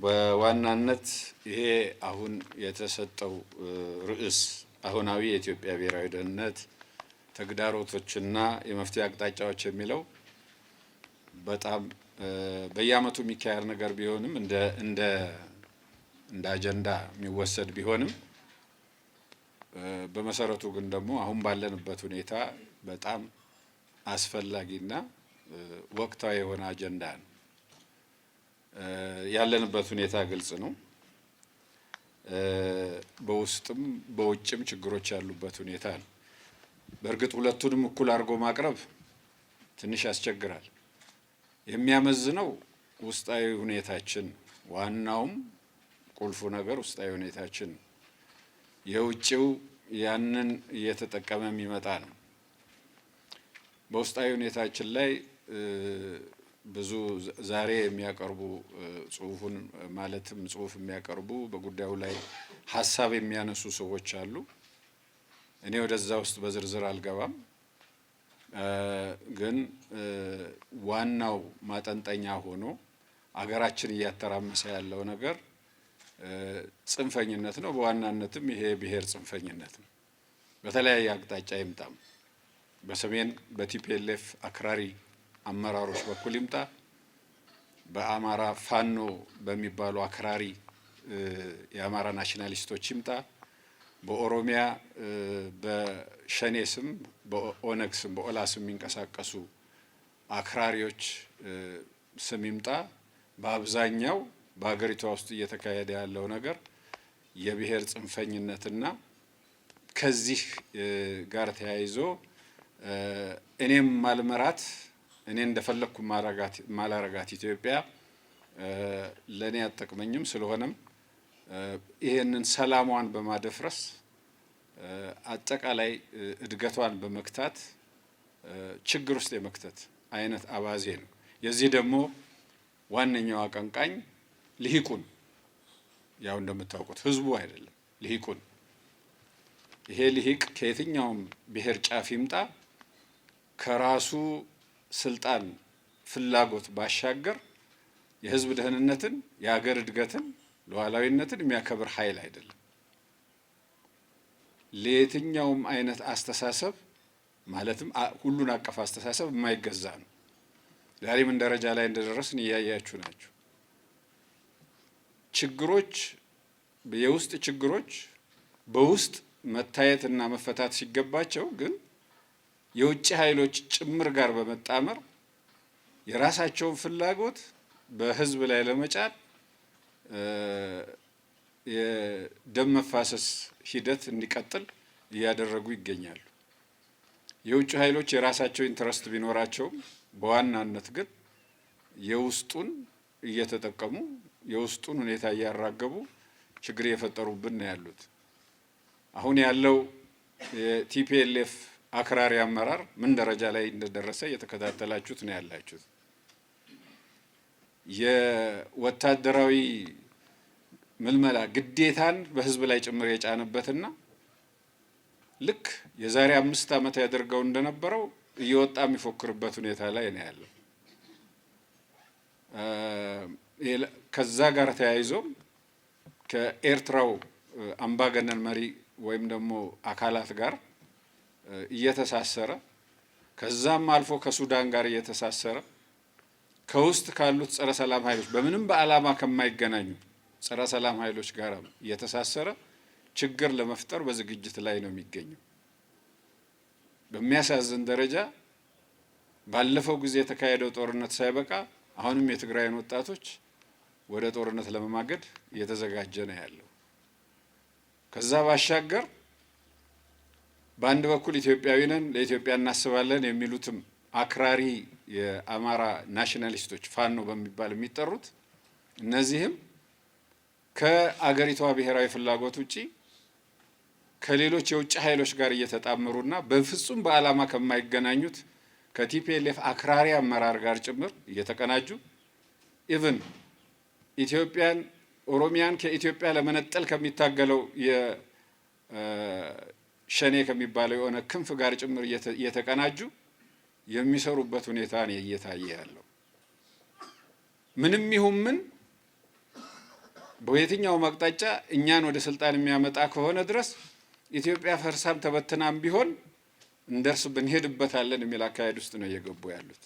በዋናነት ይሄ አሁን የተሰጠው ርዕስ አሁናዊ የኢትዮጵያ ብሔራዊ ደህንነት ተግዳሮቶችና የመፍትሄ አቅጣጫዎች የሚለው በጣም በየዓመቱ የሚካሄድ ነገር ቢሆንም እንደ አጀንዳ የሚወሰድ ቢሆንም በመሰረቱ ግን ደግሞ አሁን ባለንበት ሁኔታ በጣም አስፈላጊና ወቅታዊ የሆነ አጀንዳ ነው። ያለንበት ሁኔታ ግልጽ ነው። በውስጥም በውጭም ችግሮች ያሉበት ሁኔታ ነው። በእርግጥ ሁለቱንም እኩል አድርጎ ማቅረብ ትንሽ ያስቸግራል። የሚያመዝነው ውስጣዊ ሁኔታችን፣ ዋናውም ቁልፉ ነገር ውስጣዊ ሁኔታችን፣ የውጭው ያንን እየተጠቀመ የሚመጣ ነው። በውስጣዊ ሁኔታችን ላይ ብዙ ዛሬ የሚያቀርቡ ጽሁፉን ማለትም ጽሁፍ የሚያቀርቡ በጉዳዩ ላይ ሀሳብ የሚያነሱ ሰዎች አሉ። እኔ ወደዛ ውስጥ በዝርዝር አልገባም። ግን ዋናው ማጠንጠኛ ሆኖ አገራችን እያተራመሰ ያለው ነገር ጽንፈኝነት ነው። በዋናነትም ይሄ ብሔር ጽንፈኝነት ነው። በተለያየ አቅጣጫ ይምጣም፣ በሰሜን በቲፒኤልኤፍ አክራሪ አመራሮች በኩል ይምጣ፣ በአማራ ፋኖ በሚባሉ አክራሪ የአማራ ናሽናሊስቶች ይምጣ፣ በኦሮሚያ በሸኔ ስም በኦነግ ስም በኦላ ስም የሚንቀሳቀሱ አክራሪዎች ስም ይምጣ፣ በአብዛኛው በሀገሪቷ ውስጥ እየተካሄደ ያለው ነገር የብሔር ጽንፈኝነትና ከዚህ ጋር ተያይዞ እኔም ማልመራት እኔ እንደፈለኩ ማላረጋት ኢትዮጵያ ለኔ አትጠቅመኝም። ስለሆነም ይሄንን ሰላሟን በማደፍረስ አጠቃላይ እድገቷን በመክታት ችግር ውስጥ የመክተት አይነት አባዜ ነው። የዚህ ደግሞ ዋነኛው አቀንቃኝ ልሂቁን፣ ያው እንደምታውቁት ህዝቡ አይደለም፣ ልሂቁን። ይሄ ልሂቅ ከየትኛውም ብሔር ጫፍ ይምጣ ከራሱ ስልጣን ፍላጎት ባሻገር የህዝብ ደህንነትን፣ የሀገር እድገትን፣ ሉዓላዊነትን የሚያከብር ኃይል አይደለም። ለየትኛውም አይነት አስተሳሰብ ማለትም ሁሉን አቀፍ አስተሳሰብ የማይገዛ ነው። ዛሬ ምን ደረጃ ላይ እንደደረስን እያያችሁ ናችሁ። ችግሮች፣ የውስጥ ችግሮች በውስጥ መታየትና መፈታት ሲገባቸው ግን የውጭ ኃይሎች ጭምር ጋር በመጣመር የራሳቸውን ፍላጎት በህዝብ ላይ ለመጫን የደም መፋሰስ ሂደት እንዲቀጥል እያደረጉ ይገኛሉ። የውጭ ኃይሎች የራሳቸው ኢንትረስት ቢኖራቸውም በዋናነት ግን የውስጡን እየተጠቀሙ የውስጡን ሁኔታ እያራገቡ ችግር እየፈጠሩብን ነው ያሉት። አሁን ያለው የቲፒኤልኤፍ አክራሪ አመራር ምን ደረጃ ላይ እንደደረሰ እየተከታተላችሁት ነው ያላችሁት። የወታደራዊ ምልመላ ግዴታን በህዝብ ላይ ጭምር የጫነበትና ልክ የዛሬ 5 ዓመት ያደርገው እንደነበረው እየወጣ የሚፎክርበት ሁኔታ ላይ ነው ያለው። ከዛ ጋር ተያይዞም ከኤርትራው አምባገነን መሪ ወይም ደግሞ አካላት ጋር እየተሳሰረ ከዛም አልፎ ከሱዳን ጋር እየተሳሰረ ከውስጥ ካሉት ጸረ ሰላም ኃይሎች በምንም በዓላማ ከማይገናኙ ጸረ ሰላም ኃይሎች ጋር እየተሳሰረ ችግር ለመፍጠር በዝግጅት ላይ ነው የሚገኘው። በሚያሳዝን ደረጃ ባለፈው ጊዜ የተካሄደው ጦርነት ሳይበቃ አሁንም የትግራይን ወጣቶች ወደ ጦርነት ለመማገድ እየተዘጋጀ ነው ያለው። ከዛ ባሻገር በአንድ በኩል ኢትዮጵያዊ ነን ለኢትዮጵያ እናስባለን የሚሉትም አክራሪ የአማራ ናሽናሊስቶች ፋኖ በሚባል የሚጠሩት እነዚህም ከአገሪቷ ብሔራዊ ፍላጎት ውጪ ከሌሎች የውጭ ኃይሎች ጋር እየተጣመሩና በፍጹም በዓላማ ከማይገናኙት ከቲፒኤልኤፍ አክራሪ አመራር ጋር ጭምር እየተቀናጁ ኢቭን ኢትዮጵያን ኦሮሚያን ከኢትዮጵያ ለመነጠል ከሚታገለው የሸኔ ከሚባለው የሆነ ክንፍ ጋር ጭምር እየተቀናጁ የሚሰሩበት ሁኔታ ነው እየታየ ያለው። ምንም ይሁን ምን በየትኛው አቅጣጫ እኛን ወደ ስልጣን የሚያመጣ ከሆነ ድረስ ኢትዮጵያ ፈርሳም ተበትናም ቢሆን እንሄድበታለን የሚል አካሄድ ውስጥ ነው እየገቡ ያሉት።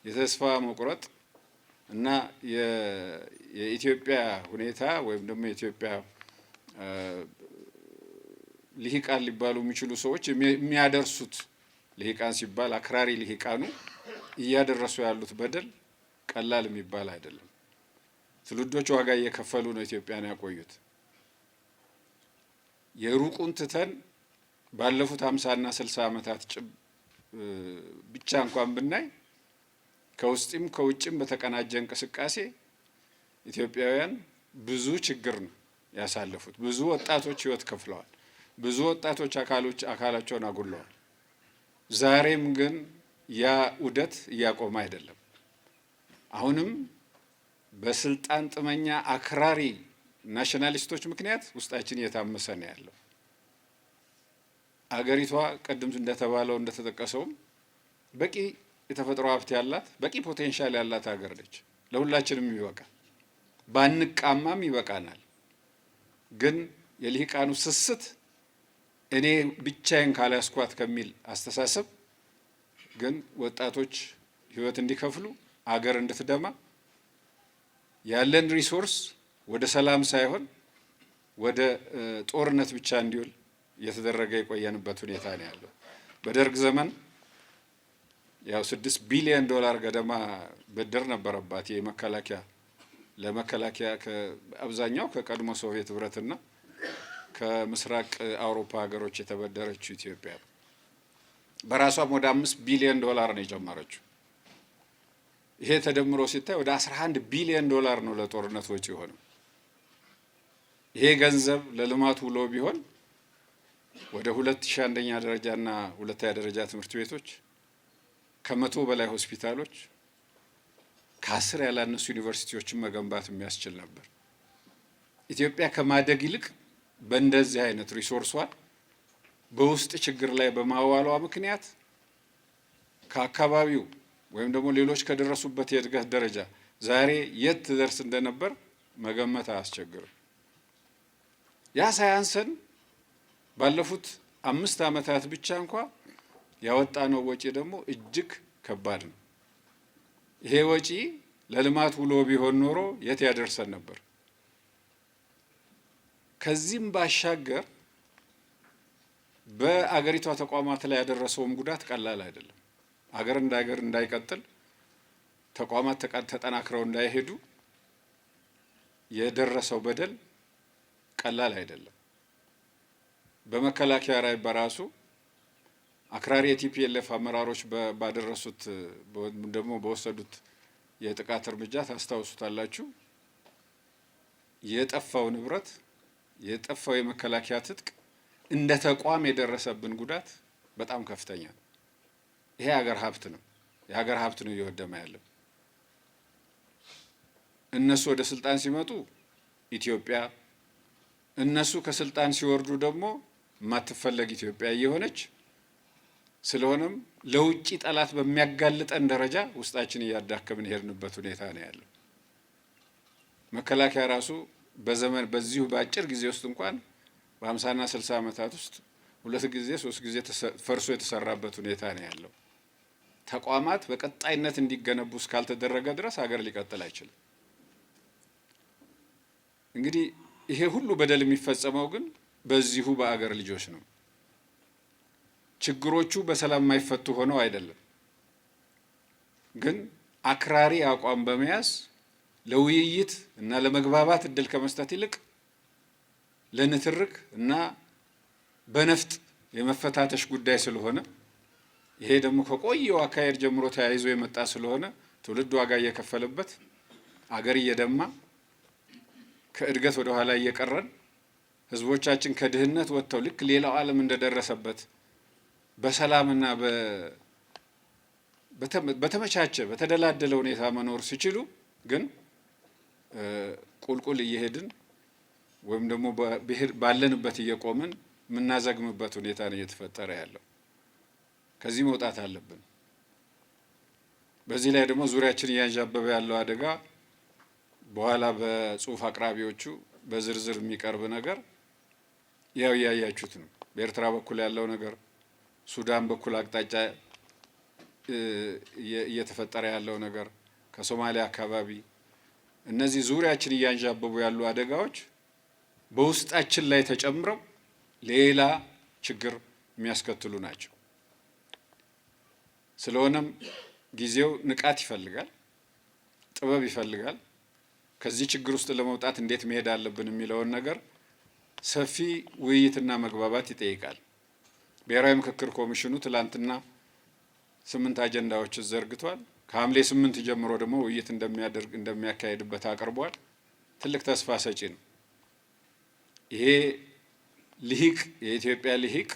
የተስፋ መቁረጥ እና የኢትዮጵያ ሁኔታ ወይም ደግሞ የኢትዮጵያ ልሂቃን ሊባሉ የሚችሉ ሰዎች የሚያደርሱት ልሂቃን ሲባል አክራሪ ልሂቃኑ እያደረሱ ያሉት በደል ቀላል የሚባል አይደለም። ትውልዶች ዋጋ እየከፈሉ ነው ኢትዮጵያን ያቆዩት። የሩቁን ትተን ባለፉት 50 እና 60 ዓመታት ብቻ እንኳን ብናይ ከውስጥም ከውጭም በተቀናጀ እንቅስቃሴ ኢትዮጵያውያን ብዙ ችግር ነው ያሳለፉት። ብዙ ወጣቶች ህይወት ከፍለዋል። ብዙ ወጣቶች አካላቸውን አጉለዋል። ዛሬም ግን ያ ዑደት እያቆመ አይደለም። አሁንም በስልጣን ጥመኛ አክራሪ ናሽናሊስቶች ምክንያት ውስጣችን እየታመሰ ነው ያለው። አገሪቷ ቀደም እንደተባለው እንደተጠቀሰውም በቂ የተፈጥሮ ሀብት ያላት በቂ ፖቴንሻል ያላት ሀገር ነች። ለሁላችንም ይበቃል፣ ባንቃማም ይበቃናል። ግን የልሂቃኑ ስስት እኔ ብቻዬን ካላስኳት ከሚል አስተሳሰብ ግን ወጣቶች ህይወት እንዲከፍሉ አገር እንድትደማ ያለን ሪሶርስ ወደ ሰላም ሳይሆን ወደ ጦርነት ብቻ እንዲውል እየተደረገ የቆየንበት ሁኔታ ነው ያለው። በደርግ ዘመን ያው 6 ቢሊዮን ዶላር ገደማ ብድር ነበረባት ለመከላከያ አብዛኛው ከቀድሞ ሶቪየት ህብረትና ከምስራቅ አውሮፓ ሀገሮች የተበደረችው ኢትዮጵያ በራሷም ወደ 5 ቢሊዮን ዶላር ነው የጨመረችው። ይሄ ተደምሮ ሲታይ ወደ 11 ቢሊዮን ዶላር ነው ለጦርነት ወጪ ሆነው። ይሄ ገንዘብ ለልማት ውሎ ቢሆን ወደ 2000 አንደኛ ደረጃና ሁለተኛ ደረጃ ትምህርት ቤቶች፣ ከ100 በላይ ሆስፒታሎች፣ ከ10 ያላነሱ ዩኒቨርሲቲዎችን መገንባት የሚያስችል ነበር። ኢትዮጵያ ከማደግ ይልቅ በእንደዚህ አይነት ሪሶርሷን በውስጥ ችግር ላይ በማዋሏ ምክንያት ከአካባቢው ወይም ደግሞ ሌሎች ከደረሱበት የእድገት ደረጃ ዛሬ የት ትደርስ እንደነበር መገመት አያስቸግርም። ያ ሳያንሰን ባለፉት 5 ዓመታት ብቻ እንኳ ያወጣነው ወጪ ደግሞ እጅግ ከባድ ነው። ይሄ ወጪ ለልማት ውሎ ቢሆን ኖሮ የት ያደርሰን ነበር? ከዚህም ባሻገር በአገሪቷ ተቋማት ላይ ያደረሰውም ጉዳት ቀላል አይደለም። አገር እንዳይቀጥል ተቋማት ተጠናክረው እንዳይሄዱ የደረሰው በደል ቀላል አይደለም። በመከላከያ ላይ በራሱ አክራሪ የቲፒኤልኤፍ አመራሮች ባደረሱት ደግሞ በወሰዱት የጥቃት እርምጃ ታስታውሱታላችሁ። የጠፋው ንብረት የጠፋው የመከላከያ ትጥቅ እንደ ተቋም የደረሰብን ጉዳት በጣም ከፍተኛ ነው። ይሄ ሀገር ሀብት ነው። የሀገር ሀብት ነው እየወደመ ያለው። እነሱ ወደ ስልጣን ሲመጡ ኢትዮጵያ፣ እነሱ ከስልጣን ሲወርዱ ደግሞ ማትፈለግ ኢትዮጵያ እየሆነች ስለሆነም ለውጭ ጠላት በሚያጋልጠን ደረጃ ውስጣችን እያዳከምን ሄድንበት ሁኔታ ነው ያለው። መከላከያ ራሱ በዚሁ በአጭር ጊዜ ውስጥ እንኳን በ50 እና 60 ዓመታት ውስጥ 2 ጊዜ 3 ጊዜ ፈርሶ የተሰራበት ሁኔታ ነው ያለው። ተቋማት በቀጣይነት እንዲገነቡ እስካልተደረገ ድረስ ሀገር ሊቀጥል አይችልም። እንግዲህ ይሄ ሁሉ በደል የሚፈጸመው ግን በዚሁ በአገር ልጆች ነው። ችግሮቹ በሰላም የማይፈቱ ሆነው አይደለም፣ ግን አክራሪ አቋም በመያዝ ለውይይት እና ለመግባባት እድል ከመስጠት ይልቅ ለንትርክ እና በነፍጥ የመፈታተሽ ጉዳይ ስለሆነ ይሄ ደግሞ ከቆየው አካሄድ ጀምሮ ተያይዞ የመጣ ስለሆነ ትውልድ ዋጋ እየከፈለበት አገር እየደማ ከእድገት ወደ ኋላ እየቀረን ህዝቦቻችን ከድህነት ወጥተው ልክ ሌላው ዓለም እንደደረሰበት በሰላምና በተመቻቸ በተደላደለ ሁኔታ መኖር ሲችሉ ግን ቁልቁል እየሄድን ወይም ደግሞ ባለንበት እየቆምን የምናዘግምበት ሁኔታ ነው እየተፈጠረ ያለው። ከዚህ መውጣት አለብን። በዚህ ላይ ደግሞ ዙሪያችን እያንዣበበ ያለው አደጋ በኋላ በጽሁፍ አቅራቢዎቹ በዝርዝር የሚቀርብ ነገር ያው ያያችሁት ነው። በኤርትራ በኩል ያለው ነገር፣ ሱዳን በኩል አቅጣጫ እየተፈጠረ ያለው ነገር፣ ከሶማሊያ አካባቢ እነዚህ ዙሪያችን እያንዣበቡ ያሉ አደጋዎች በውስጣችን ላይ ተጨምረው ሌላ ችግር የሚያስከትሉ ናቸው። ስለሆነም ጊዜው ንቃት ይፈልጋል፣ ጥበብ ይፈልጋል። ከዚህ ችግር ውስጥ ለመውጣት እንዴት መሄድ አለብን የሚለውን ነገር ሰፊ ውይይትና መግባባት ይጠይቃል። ብሔራዊ ምክክር ኮሚሽኑ ትላንትና 8 አጀንዳዎች ዘርግቷል። ከሐምሌ 8 ጀምሮ ደግሞ ውይይት እንደሚያካሄድበት አቅርቧል። ትልቅ ተስፋ ሰጪ ነው። ይሄ ልሂቅ የኢትዮጵያ ልሂቅ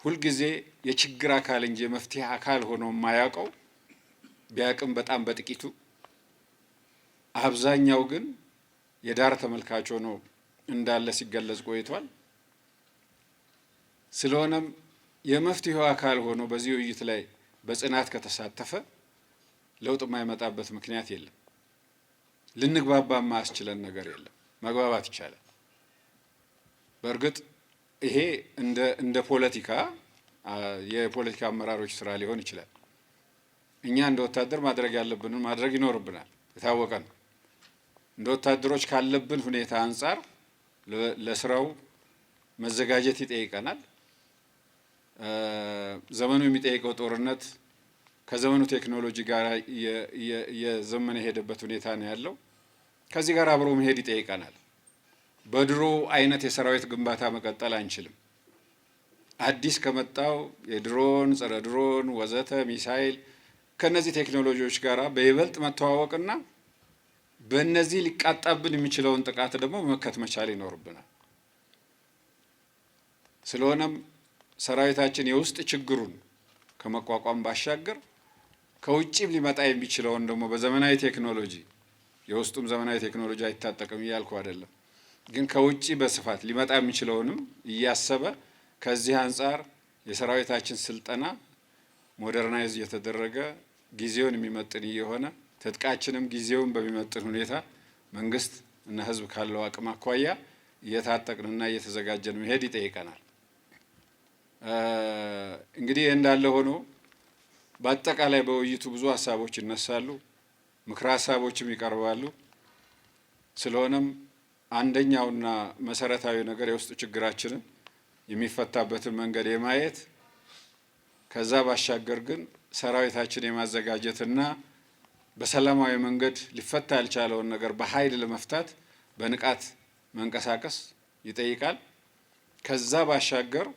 ሁልጊዜ የችግር አካል እንጂ የመፍትሄ አካል ሆኖ የማያውቀው ቢያቅም በጣም በጥቂቱ፣ አብዛኛው ግን የዳር ተመልካች ሆኖ እንዳለ ሲገለጽ ቆይቷል። ስለሆነም የመፍትሄው አካል ሆኖ በዚህ ውይይት ላይ በጽናት ከተሳተፈ ለውጥ የማይመጣበት ምክንያት የለም። ልንግባባ የማያስችለን ነገር የለም። መግባባት ይቻላል። በእርግጥ ይሄ እንደ ፖለቲካ የፖለቲካ አመራሮች ስራ ሊሆን ይችላል። እኛ እንደ ወታደር ማድረግ ያለብንን ማድረግ ይኖርብናል። የታወቀ ነው። እንደ ወታደሮች ካለብን ሁኔታ አንጻር ለስራው መዘጋጀት ይጠይቀናል። ዘመኑ የሚጠይቀው ጦርነት ከዘመኑ ቴክኖሎጂ ጋር የዘመነ የሄደበት ሁኔታ ነው ያለው። ከዚህ ጋር አብሮ መሄድ ይጠይቀናል። በድሮ አይነት የሰራዊት ግንባታ መቀጠል አንችልም። አዲስ ከመጣው የድሮን፣ ጸረ ድሮን ወዘተ ሚሳይል ከነዚህ ቴክኖሎጂዎች ጋር በይበልጥ መተዋወቅና በእነዚህ ሊቃጣብን የሚችለውን ጥቃት ደግሞ መመከት መቻል ይኖርብናል። ስለሆነም ሰራዊታችን የውስጥ ችግሩን ከመቋቋም ባሻገር ከውጭም ሊመጣ የሚችለውን ደግሞ በዘመናዊ ቴክኖሎጂ የውስጡም ዘመናዊ ቴክኖሎጂ አይታጠቅም እያልኩ አይደለም፣ ግን ከውጭ በስፋት ሊመጣ የሚችለውንም እያሰበ ከዚህ አንጻር የሰራዊታችን ስልጠና ሞደርናይዝ እየተደረገ ጊዜውን የሚመጥን እየሆነ ትጥቃችንም ጊዜውን በሚመጥን ሁኔታ መንግስት እና ህዝብ ካለው አቅም አኳያ እየታጠቅንና እየተዘጋጀን መሄድ ይጠይቀናል። እንግዲህ እንዳለ ሆኖ በአጠቃላይ በውይይቱ ብዙ ሀሳቦች ይነሳሉ፣ ምክረ ሀሳቦችም ይቀርባሉ። ስለሆነም አንደኛውና መሰረታዊ ነገር የውስጥ ችግራችንን የሚፈታበትን መንገድ የማየት ከዛ ባሻገር ግን ሰራዊታችን የማዘጋጀትና በሰላማዊ መንገድ ሊፈታ ያልቻለውን ነገር በኃይል ለመፍታት በንቃት መንቀሳቀስ ይጠይቃል። ከዛ ባሻገር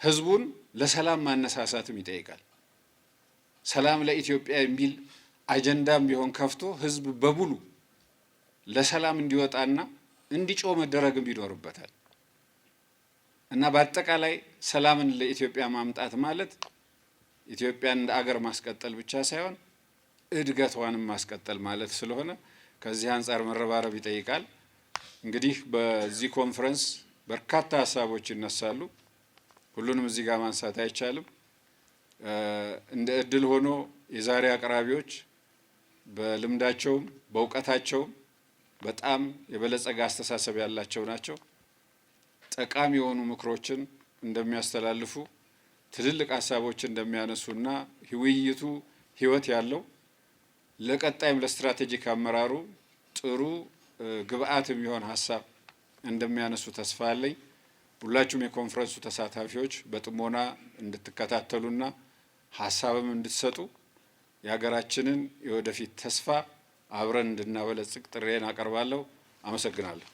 ህዝቡን ለሰላም ማነሳሳትም ይጠይቃል። ሰላም ለኢትዮጵያ የሚል አጀንዳም ቢሆን ከፍቶ ህዝብ በሙሉ ለሰላም እንዲወጣና እንዲጮህ መደረግም ይኖርበታል እና በአጠቃላይ ሰላምን ለኢትዮጵያ ማምጣት ማለት ኢትዮጵያን እንደ አገር ማስቀጠል ብቻ ሳይሆን እድገቷንም ማስቀጠል ማለት ስለሆነ ከዚህ አንጻር መረባረብ ይጠይቃል። እንግዲህ በዚህ ኮንፈረንስ በርካታ ሀሳቦች ይነሳሉ። ሁሉንም እዚህ ጋር ማንሳት አይቻልም። እንደ እድል ሆኖ የዛሬ አቅራቢዎች በልምዳቸውም በእውቀታቸውም በጣም የበለጸገ አስተሳሰብ ያላቸው ናቸው። ጠቃሚ የሆኑ ምክሮችን እንደሚያስተላልፉ፣ ትልልቅ ሀሳቦችን እንደሚያነሱና ውይይቱ ህይወት ያለው ለቀጣይም ለስትራቴጂክ አመራሩ ጥሩ ግብአት የሚሆን ሀሳብ እንደሚያነሱ ተስፋ አለኝ። ሁላችሁም የኮንፈረንሱ ተሳታፊዎች በጥሞና እንድትከታተሉና ሀሳብም እንድትሰጡ የሀገራችንን የወደፊት ተስፋ አብረን እንድናበለጽግ ጥሬን አቀርባለሁ። አመሰግናለሁ።